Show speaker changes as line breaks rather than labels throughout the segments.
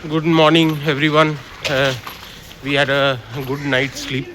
Good morning, everyone. We had a good night's sleep,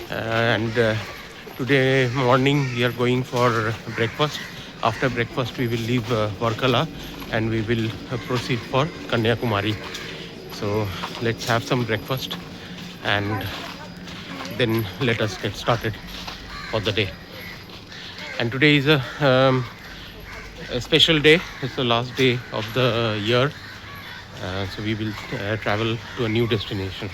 and today morning we are going for breakfast. After breakfast, we will leave Varkala and we will proceed for Kanyakumari. So let's have some breakfast and then let us get started for the day. And today is a special day. It's the last day of the year. So we will travel to a new destination.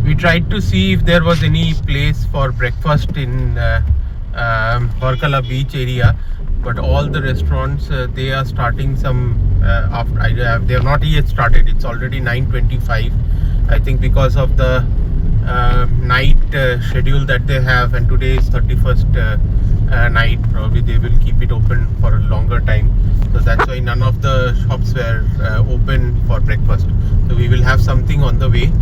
We tried to see if there was any place for breakfast in Varkala beach area, but all the restaurants they are starting some they have not yet started. It's already 9:25. I think because of the night schedule that they have, and today is 31st night, probably they will keep it open for a longer time. So that's why none of the shops were open for breakfast. So we will have something on the way.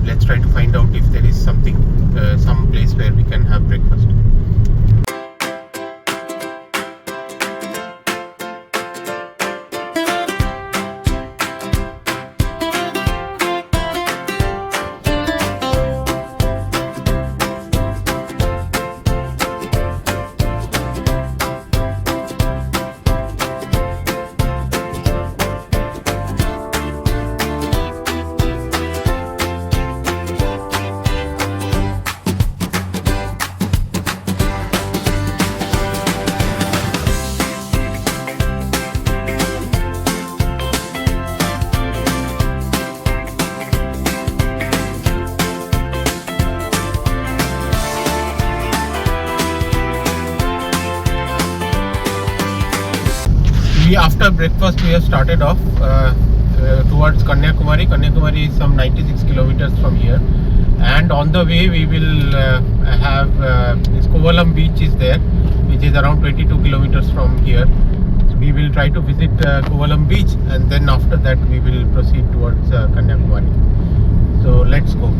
Let's try to find out if there is something, some place where we can have breakfast. After breakfast, we have started off towards Kanyakumari. Kanyakumari is some 96 kilometers from here, and on the way we will have this Kovalam beach is there, which is around 22 kilometers from here. So we will try to visit Kovalam beach, and then after that we will proceed towards Kanyakumari. So let's go.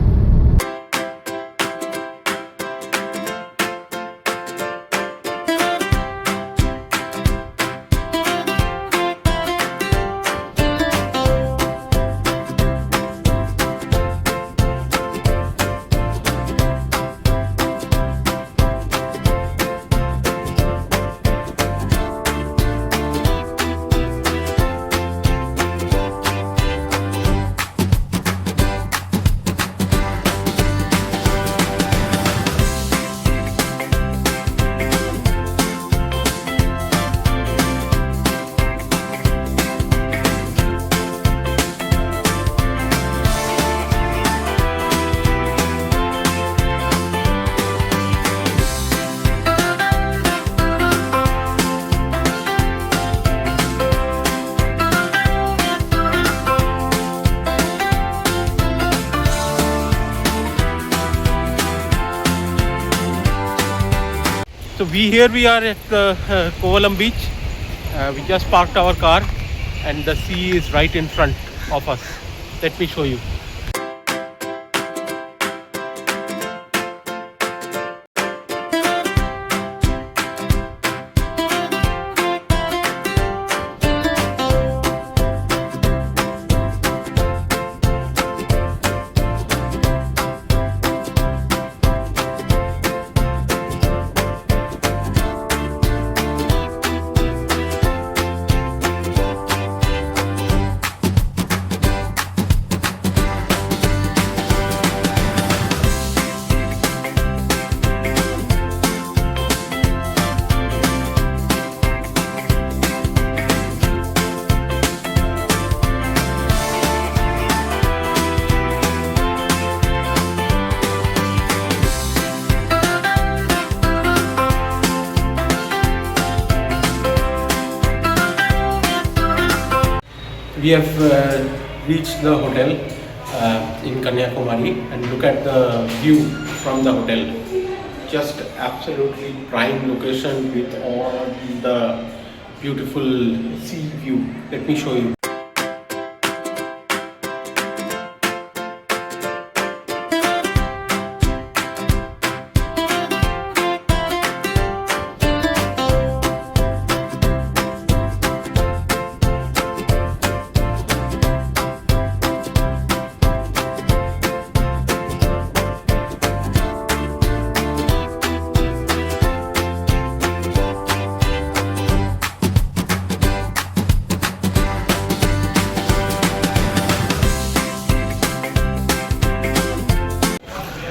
So we are at Kovalam beach. We just parked our car and the sea is right in front of us. Let me show you. We have reached the hotel in Kanyakumari, and look at the view from the hotel. Just absolutely prime location with all the beautiful sea view. Let me show you.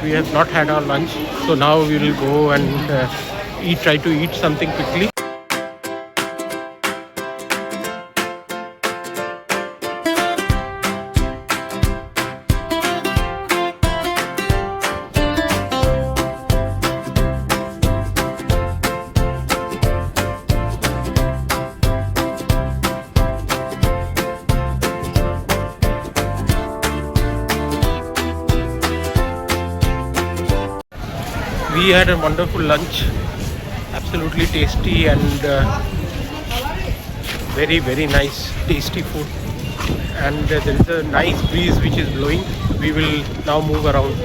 We have not had our lunch, so now we will go and try to eat something quickly. We had a wonderful lunch, absolutely tasty and very nice, tasty food. And there is a nice breeze which is blowing. We will now move around.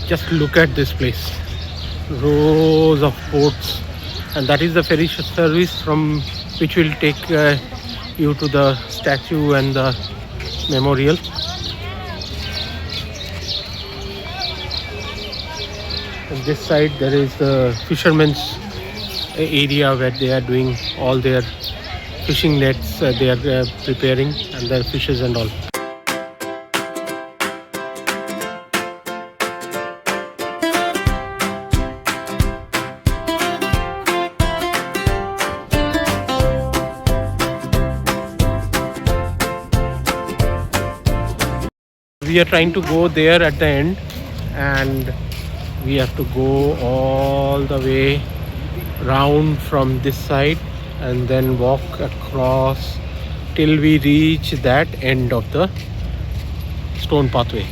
Just look at this place, rows of boats, and that is the ferry service from which will take you to the statue and the memorial. On this side there is the fishermen's area where they are doing all their fishing nets, they are preparing, and their fishes and all. We are trying to go there at the end, and we have to go all the way round from this side and then walk across till we reach that end of the stone pathway.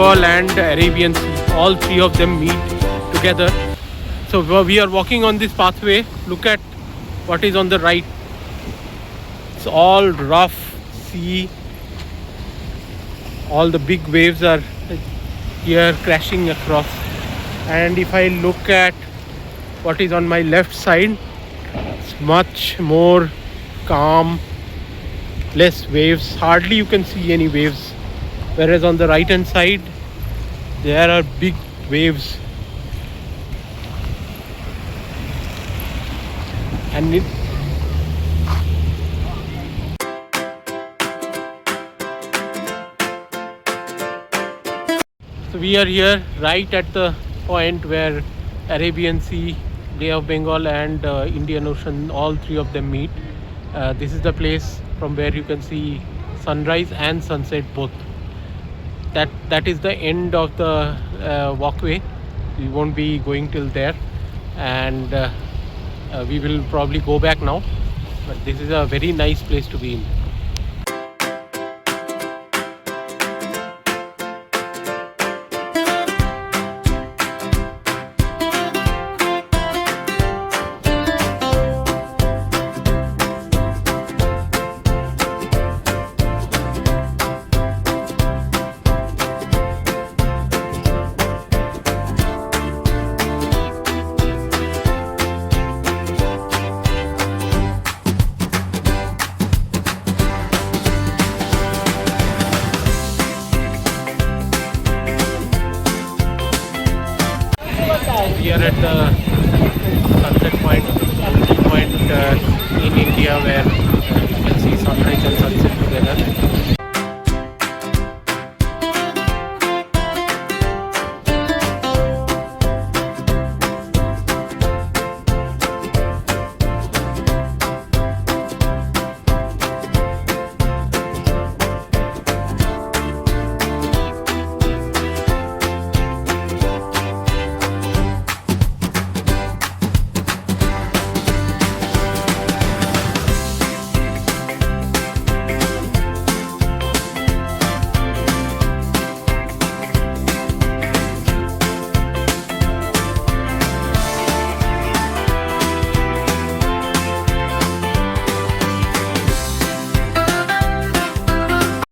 Bengal and Arabian Sea, all three of them meet together. So we are walking on this pathway. Look at what is on the right. It's all rough sea. All the big waves are here crashing across. And if I look at what is on my left side, it's much more calm, less waves. Hardly you can see any waves. Whereas on the right hand side there are big waves, and so we are here right at the point where Arabian Sea, Bay of Bengal and Indian Ocean, all three of them meet. This is the place from where you can see sunrise and sunset both. That is the end of the walkway. We won't be going till there, and we will probably go back now, but this is a very nice place to be in. are at the